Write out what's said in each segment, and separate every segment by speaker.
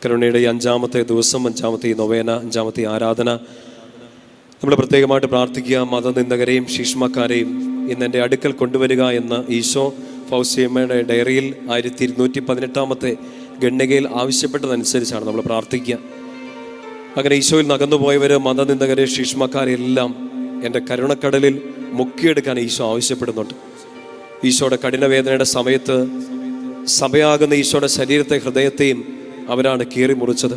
Speaker 1: കരുണയുടെ ഈ 5-ാമത്തെ ദിവസം, 5-ാമത്തെ ഈ നൊവേന, 5-ാമത്തെ ആരാധന നമ്മൾ പ്രത്യേകമായിട്ട് പ്രാർത്ഥിക്കുക. മതനിന്ദകരെയും ശീഷ്മക്കാരെയും ഇന്ന് എൻ്റെ അടുക്കൽ കൊണ്ടുവരിക എന്ന് ഈശോ ഫൗസ്റ്റിയമ്മയുടെ ഡയറിയിൽ 1218 ഗണ്യകയിൽ ആവശ്യപ്പെട്ടതനുസരിച്ചാണ് നമ്മൾ പ്രാർത്ഥിക്കുക. അങ്ങനെ ഈശോയിൽ നകന്നുപോയവർ, മതനിന്ദകരെ, ശീഷ്മക്കാരെല്ലാം എൻ്റെ കരുണക്കടലിൽ മുക്കിയെടുക്കാൻ ഈശോ ആവശ്യപ്പെടുന്നുണ്ട്. ഈശോയുടെ കഠിനവേദനയുടെ സമയത്ത് സഭയാകുന്ന ഈശോയുടെ ശരീരത്തെ, ഹൃദയത്തെയും അവരാണ് കീറി മുറിച്ചത്.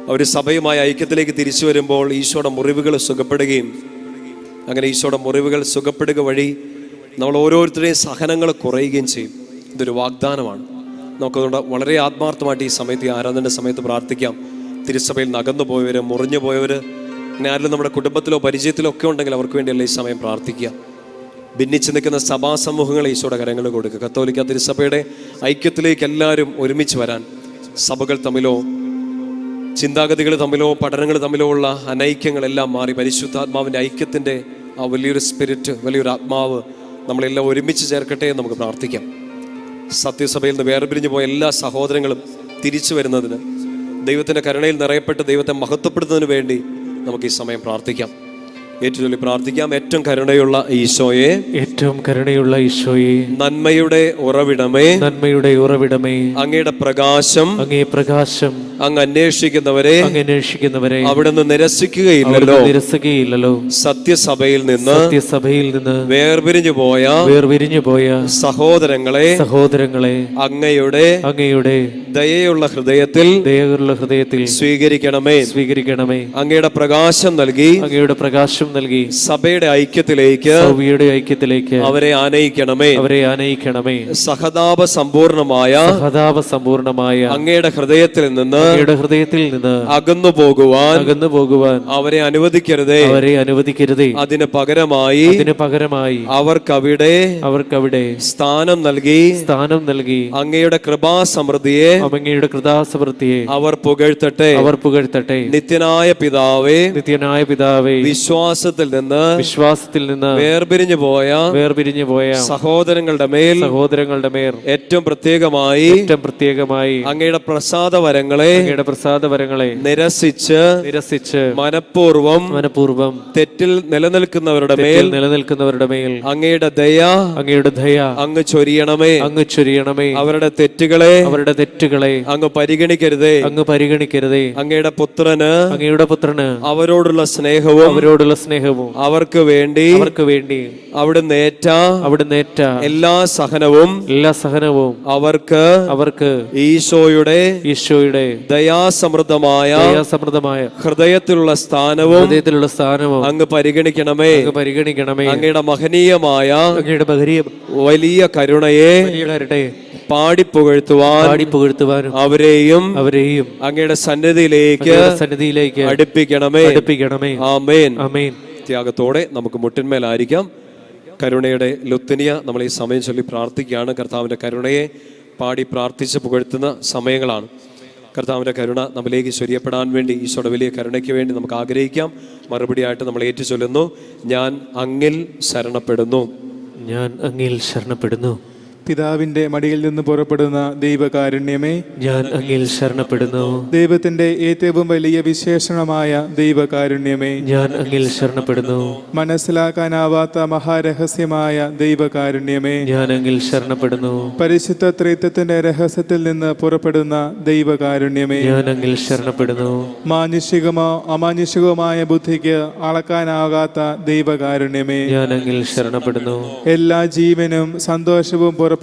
Speaker 1: അവർ സഭയുമായ ഐക്യത്തിലേക്ക് തിരിച്ചു വരുമ്പോൾ ഈശോയുടെ മുറിവുകൾ സുഖപ്പെടുകയും, അങ്ങനെ ഈശോയുടെ മുറിവുകൾ സുഖപ്പെടുക വഴി നമ്മൾ ഓരോരുത്തരുടെയും സഹനങ്ങൾ കുറയുകയും ചെയ്യും. ഇതൊരു വാഗ്ദാനമാണ്. നമുക്കതുകൊണ്ട് വളരെ ആത്മാർത്ഥമായിട്ട് ഈ സമയത്ത്, ഈ ആരാധനയുടെ സമയത്ത് പ്രാർത്ഥിക്കാം. തിരുസഭയിൽ നകന്നു പോയവർ, മുറിഞ്ഞു പോയവർ, അങ്ങനെ ആരെങ്കിലും നമ്മുടെ കുടുംബത്തിലോ പരിചയത്തിലോ ഒക്കെ ഉണ്ടെങ്കിൽ അവർക്ക് വേണ്ടിയല്ല ഈ സമയം പ്രാർത്ഥിക്കുക. ഭിന്നിച്ച് നിൽക്കുന്ന സഭാ സമൂഹങ്ങളെ ഈശോയുടെ കരങ്ങൾ കൊടുക്കുക. കത്തോലിക്ക തിരുസഭയുടെ ഐക്യത്തിലേക്ക് എല്ലാവരും ഒരുമിച്ച് വരാൻ, സഭകൾ തമ്മിലോ ചിന്താഗതികൾ തമ്മിലോ പഠനങ്ങൾ തമ്മിലോ ഉള്ള അനൈക്യങ്ങളെല്ലാം മാറി പരിശുദ്ധാത്മാവിൻ്റെ ഐക്യത്തിൻ്റെ ആ വലിയൊരു സ്പിരിറ്റ്, വലിയൊരു ആത്മാവ് നമ്മളെല്ലാം ഒരുമിച്ച് ചേർക്കട്ടെ എന്ന് നമുക്ക് പ്രാർത്ഥിക്കാം. സത്യസഭയിൽ നിന്ന് വേർപിരിഞ്ഞു പോയ എല്ലാ സഹോദരങ്ങളും തിരിച്ചു വരുന്നതിന്, ദൈവത്തിൻ്റെ കരുണയിൽ നിറയപ്പെട്ട് ദൈവത്തെ മഹത്വപ്പെടുത്തുന്നതിന് വേണ്ടി നമുക്ക് ഈ സമയം പ്രാർത്ഥിക്കാം. ഏറ്റുചൊല്ലി പ്രാർത്ഥിക്കാം. ഏറ്റവും കരുണയുള്ള ഈശോയെ,
Speaker 2: ഏറ്റവും കരുണയുള്ള ഈശോയെ,
Speaker 1: നന്മയുടെ ഉറവിടമേ,
Speaker 2: നന്മയുടെ ഉറവിടമേ,
Speaker 1: അങ്ങയുടെ പ്രകാശം,
Speaker 2: അങ്ങേ പ്രകാശം
Speaker 1: അങ്ങ് അന്വേഷിക്കുന്നവരെ അവിടുന്ന്
Speaker 2: നിരസിക്കുകയില്ലല്ലോ.
Speaker 1: സത്യസഭയിൽ നിന്ന് വേർപിരിഞ്ഞു പോയ സഹോദരങ്ങളെ അങ്ങയുടെ ദയയുള്ള ഹൃദയത്തിൽ സ്വീകരിക്കണമേ. അങ്ങയുടെ പ്രകാശം നൽകി സഭയുടെ ഐക്യത്തിലേക്ക് അവരെ ആനയിക്കണമേ. സഹതാപ സമ്പൂർണമായ അങ്ങയുടെ ഹൃദയത്തിൽ നിന്ന് അകന്നു പോകുവാൻ അവരെ അനുവദിക്കരുതേ. അതിന് പകരമായി അവർക്കവിടെ സ്ഥാനം നൽകി അങ്ങയുടെ കൃപാസമൃദ്ധിയെ അവർ പുകഴ്ത്തട്ടെ. നിത്യനായ പിതാവേ, വിശ്വാസത്തിൽ നിന്ന് വേർപിരിഞ്ഞു പോയ സഹോദരങ്ങളുടെ മേൽ ഏറ്റവും പ്രത്യേകമായി അങ്ങയുടെ പ്രസാദവരങ്ങളെ നിരസിച്ച് മനഃപൂർവം തെറ്റിൽ നിലനിൽക്കുന്നവരുടെ മേൽ അങ്ങയുടെ ദയ അങ്ങ് ചൊരിയണമേ. അവരുടെ തെറ്റുകളെ അങ്ങ് പരിഗണിക്കരുതേ. അങ്ങയുടെ പുത്രന് അവരോടുള്ള സ്നേഹവും അവർക്ക് വേണ്ടി അവിടുന്ന് ഏറ്റ എല്ലാ സഹനവും അവർക്ക് ഈശോയുടെ ദയാസമൃദ്ധമായ ഹൃദയത്തിലുള്ള സ്ഥാനവും അങ്ങ് പരിഗണിക്കണമേ. അങ്ങയുടെ മഹനീയമായ വലിയ കരുണയെ പാടിപ്പുകഴ്ത്തുവാൻ അവരെയും അങ്ങയുടെ സന്നിധിയിലേക്ക് അടുപ്പിക്കണമേ. ആമേൻ. ത്യാഗത്തോടെ നമുക്ക് മുട്ടിന്മേലായിരിക്കാം. കരുണയുടെ ലുത്തിനിയ നമ്മൾ ഈ സമയം ചൊല്ലി പ്രാർത്ഥിക്കുകയാണ്. കർത്താവിൻ്റെ കരുണയെ പാടി പ്രാർത്ഥിച്ച് പുകഴ്ത്തുന്ന സമയങ്ങളാണ്. കർത്താവിൻ്റെ കരുണ നമ്മിലേക്ക് ചൊരിയപ്പെടാൻ വേണ്ടി, ഈശോയുടെ വലിയ കരുണയ്ക്ക് വേണ്ടി നമുക്ക് ആഗ്രഹിക്കാം. മറുപടിയായിട്ട് നമ്മൾ ഏറ്റുചൊല്ലുന്നു: ഞാൻ അങ്ങിൽ ശരണപ്പെടുന്നു.
Speaker 3: പിതാവിന്റെ മടിയിൽ നിന്ന് പുറപ്പെടുന്ന ദൈവകാരുണ്യമേ,
Speaker 2: ഞാൻ അങ്ങിൽ ശരണപ്പെടുന്നു.
Speaker 3: ദൈവത്തിന്റെ ഏറ്റവും വലിയ വിശേഷണമായ ദൈവകാരുണ്യമേ,
Speaker 2: ഞാൻ അങ്ങിൽ ശരണപ്പെടുന്നു.
Speaker 3: മനസ്സിലാക്കാനാവാത്ത മഹാരഹസ്യമായ ദൈവകാരുണ്യമേ,
Speaker 2: ഞാൻ അങ്ങിൽ ശരണപ്പെടുന്നു.
Speaker 3: പരിശുദ്ധ ത്രിത്വത്തിന്റെ രഹസ്യത്തിൽ നിന്ന് പുറപ്പെടുന്ന ദൈവകാരുണ്യമേ,
Speaker 2: ഞാൻ അങ്ങിൽ ശരണപ്പെടുന്നു.
Speaker 3: മാനുഷികമോ അമാനുഷികവുമായ ബുദ്ധിക്ക് അളക്കാനാകാത്ത ദൈവകാരുണ്യമേ,
Speaker 2: ഞാൻ അങ്ങിൽ ശരണപ്പെടുന്നു.
Speaker 3: എല്ലാ ജീവനും സന്തോഷവും പുറപ്പെടുന്ന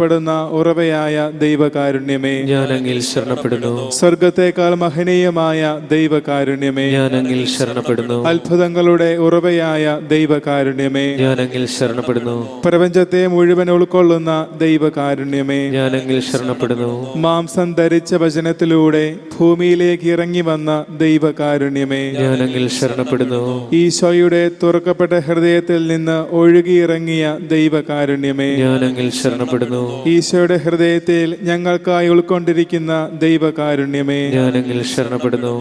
Speaker 3: ഉറവയായ ദൈവകാരുണ്യമേ,
Speaker 2: ഞാൻ അങ്ങിൽ ശരണപ്പെടുന്നു.
Speaker 3: സ്വർഗത്തെക്കാൾ മഹനീയമായ ദൈവകാരുണ്യമേ,
Speaker 2: ഞാൻ അങ്ങിൽ ശരണപ്പെടുന്നു.
Speaker 3: അത്ഭുതങ്ങളുടെ ഉറവയായ ദൈവകാരുണ്യമേ,
Speaker 2: ഞാൻ അങ്ങിൽ ശരണപ്പെടുന്നു.
Speaker 3: പ്രപഞ്ചത്തെ മുഴുവൻ ഉൾക്കൊള്ളുന്ന ദൈവകാരുണ്യമേ,
Speaker 2: ഞാൻ അങ്ങിൽ ശരണപ്പെടുന്നു.
Speaker 3: മാംസം ധരിച്ച വചനത്തിലൂടെ ഭൂമിയിലേക്ക് ഇറങ്ങി വന്ന ദൈവകാരുണ്യമേ,
Speaker 2: ഞാൻ അങ്ങിൽ ശരണപ്പെടുന്നു.
Speaker 3: ഈശോയുടെ തുറക്കപ്പെട്ട ഹൃദയത്തിൽ നിന്ന് ഒഴുകിയിറങ്ങിയ ദൈവകാരുണ്യമേ,
Speaker 2: ഞാൻ അങ്ങിൽ ശരണപ്പെടുന്നു.
Speaker 3: ഈശോയുടെ ഹൃദയത്തിൽ ഞങ്ങൾക്കായി ഉൾക്കൊണ്ടിരിക്കുന്ന ദൈവകാരുണ്യമേ,
Speaker 2: ഞാൻ അങ്ങിൽ ശരണപ്പെടുന്നു.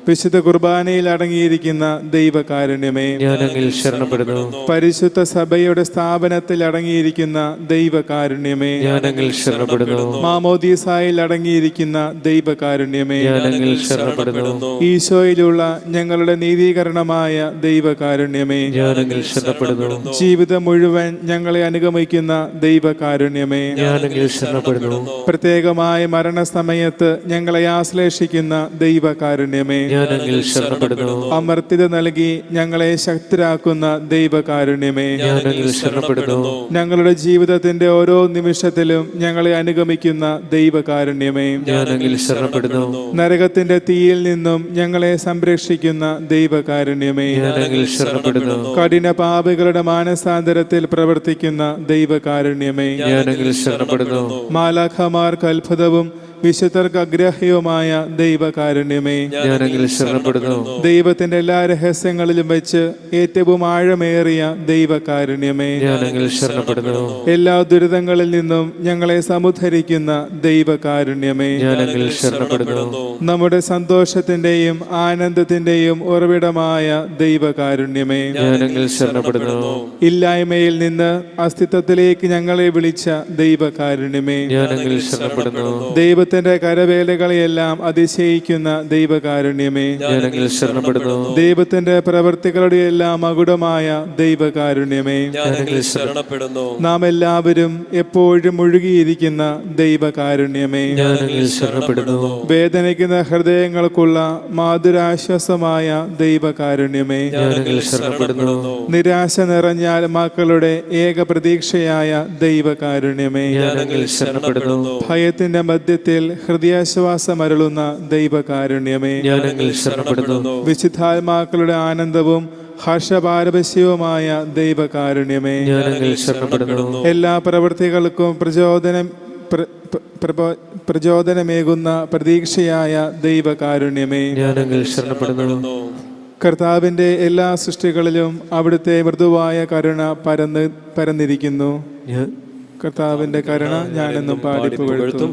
Speaker 3: വിശുദ്ധ കുർബാനയിൽ അടങ്ങിയിരിക്കുന്ന ദൈവകാരുണ്യമേ,
Speaker 2: ഞാൻ അങ്ങിൽ ശരണപ്പെടുന്നു.
Speaker 3: പരിശുദ്ധ സഭയുടെ സ്ഥാപനത്തിൽ അടങ്ങിയിരിക്കുന്ന ദൈവകാരുണ്യമേ,
Speaker 2: ഞാൻ അങ്ങിൽ ശരണപ്പെടുന്നു.
Speaker 3: മാമോദീസായിൽ അടങ്ങിയിരിക്കുന്ന ദൈവകാരുണ്യമേ,
Speaker 2: ഞാൻ അങ്ങിൽ ശരണപ്പെടുന്നു.
Speaker 3: ഈശോയിലുള്ള ഞങ്ങളുടെ നീതീകരണമായ ദൈവകാരുണ്യമേ,
Speaker 2: ഞാൻ അങ്ങിൽ ശരണപ്പെടുന്നു.
Speaker 3: ജീവിതം മുഴുവൻ ഞങ്ങളെ അനുഗമിക്കുന്ന ദൈവകാരുണ്യമേ,
Speaker 2: ഞാൻ അങ്ങിൽ ശരണപ്പെടുന്നു.
Speaker 3: പ്രത്യേകമായ മരണസമയത്ത് ഞങ്ങളെ ആശ്ലേഷിക്കുന്ന ദൈവകാരുണ്യമേ,
Speaker 2: ഞാൻ അങ്ങിൽ ശരണപ്പെടുന്നു.
Speaker 3: അമർത്യത നൽകി ഞങ്ങളെ ശക്തരാക്കുന്ന ദൈവകാരുണ്യമേ,
Speaker 2: ഞാൻ അങ്ങിൽ ശരണപ്പെടുന്നു.
Speaker 3: ഞങ്ങളുടെ ജീവിതത്തിന്റെ ഓരോ നിമിഷത്തിലും ഞങ്ങളെ അനുഗമിക്കുന്ന ദൈവകാരുണ്യമേ,
Speaker 2: ഞാൻ അങ്ങിൽ ശരണപ്പെടുന്നു.
Speaker 3: നരകത്തിന്റെ തീയിൽ നിന്നും ഞങ്ങളെ സംരക്ഷിക്കുന്ന ദൈവകാരുണ്യമേ,
Speaker 2: ഞാൻ അങ്ങിൽ ശരണപ്പെടുന്നു.
Speaker 3: കഠിന പാപികളുടെ മാനസാന്തരത്തിൽ പ്രവർത്തിക്കുന്ന ദൈവകാരുണ്യമേ,
Speaker 2: ഞാൻ അങ്ങിൽ ശരണപ്പെടുന്നു.
Speaker 3: മാലാഖമാർക്ക് അത്ഭുതവും വിശുദ്ധർക്ക് അഗ്രഹ്യവുമായ ദൈവകാരുണ്യമേ,
Speaker 2: ഞാൻ അങ്ങിൽ ശരണപ്പെടുന്നു.
Speaker 3: ദൈവത്തിന്റെ എല്ലാ രഹസ്യങ്ങളിലും വെച്ച് ഏറ്റവും ആഴമേറിയ ദൈവകാരുണ്യമേ,
Speaker 2: ഞാൻ അങ്ങിൽ ശരണപ്പെടുന്നു.
Speaker 3: എല്ലാ ദുരിതങ്ങളിൽ നിന്നും ഞങ്ങളെ സമുദ്ധരിക്കുന്ന ദൈവകാരുണ്യമേ,
Speaker 2: ഞാൻ അങ്ങിൽ ശരണപ്പെടുന്നു.
Speaker 3: നമ്മുടെ സന്തോഷത്തിന്റെയും ആനന്ദത്തിന്റെയും ഉറവിടമായ ദൈവകാരുണ്യമേ,
Speaker 2: ഞാൻ അങ്ങിൽ ശരണപ്പെടുന്നു.
Speaker 3: ഇല്ലായ്മയിൽ നിന്ന് അസ്തിത്വത്തിലേക്ക് ഞങ്ങളെ വിളിച്ച ദൈവകാരുണ്യമേ,
Speaker 2: ഞാൻ അങ്ങിൽ ശരണപ്പെടുന്നു.
Speaker 3: ദൈവത്തിന്റെ കരവേലകളെയെല്ലാം അതിശയിക്കുന്ന ദൈവകാരുണ്യമേ,
Speaker 2: ഞാൻ അങ്ങിൽ ശരണപ്പെടുന്നു.
Speaker 3: ദൈവത്തിന്റെ പ്രവൃത്തികളുടെ എല്ലാം മകുടമായ ദൈവകാരുണ്യമേ,
Speaker 2: ഞാൻ അങ്ങിൽ ശരണപ്പെടുന്നു.
Speaker 3: നാം എല്ലാവരും എപ്പോഴും മുഴുകിയിരിക്കുന്ന ദൈവകാരുണ്യമേ,
Speaker 2: ഞാൻ അങ്ങിൽ ശരണപ്പെടുന്നു.
Speaker 3: വേദനിക്കുന്ന ഹൃദയങ്ങൾക്കുള്ള മാധുരാശ്വാസമായ ദൈവകാരുണ്യമേ,
Speaker 2: ഞാൻ അങ്ങിൽ ശരണപ്പെടുന്നു.
Speaker 3: നിരാശ നിറഞ്ഞാൽ മക്കളുടെ ഏക പ്രതീക്ഷയായ ദൈവകാരുണ്യമേ,
Speaker 2: ഞാൻ അങ്ങിൽ ശരണപ്പെടുന്നു.
Speaker 3: ഭയത്തിന്റെ മധ്യത്തിൽ ഹൃദയാശ്വാസമരുളുന്ന ദൈവകാരുണ്യമേ,
Speaker 2: ഞാൻ അങ്ങിൽ ശരണപ്പെടുന്നു.
Speaker 3: വിശുദ്ധാത്മാക്കളുടെ ആനന്ദവും ഹർഷപാരവശ്യവുമായ ദൈവകാരുണ്യമേ,
Speaker 2: ഞാൻ അങ്ങിൽ ശരണപ്പെടുന്നു.
Speaker 3: എല്ലാ പ്രവൃത്തികൾക്കും പ്രചോദനമേകുന്ന പ്രതീക്ഷയായ ദൈവകാരുണ്യമേ,
Speaker 2: ഞാൻ അങ്ങിൽ ശരണപ്പെടുന്നു.
Speaker 3: കർത്താവിന്റെ എല്ലാ സൃഷ്ടികളിലും അവിടുത്തെ മൃദുവായ കരുണ പരന്നിരിക്കുന്നു.
Speaker 2: ഞാൻ
Speaker 3: കർത്താവിന്റെ കരുണ ഞാനെന്നും പാടി പുകഴ്ത്തും.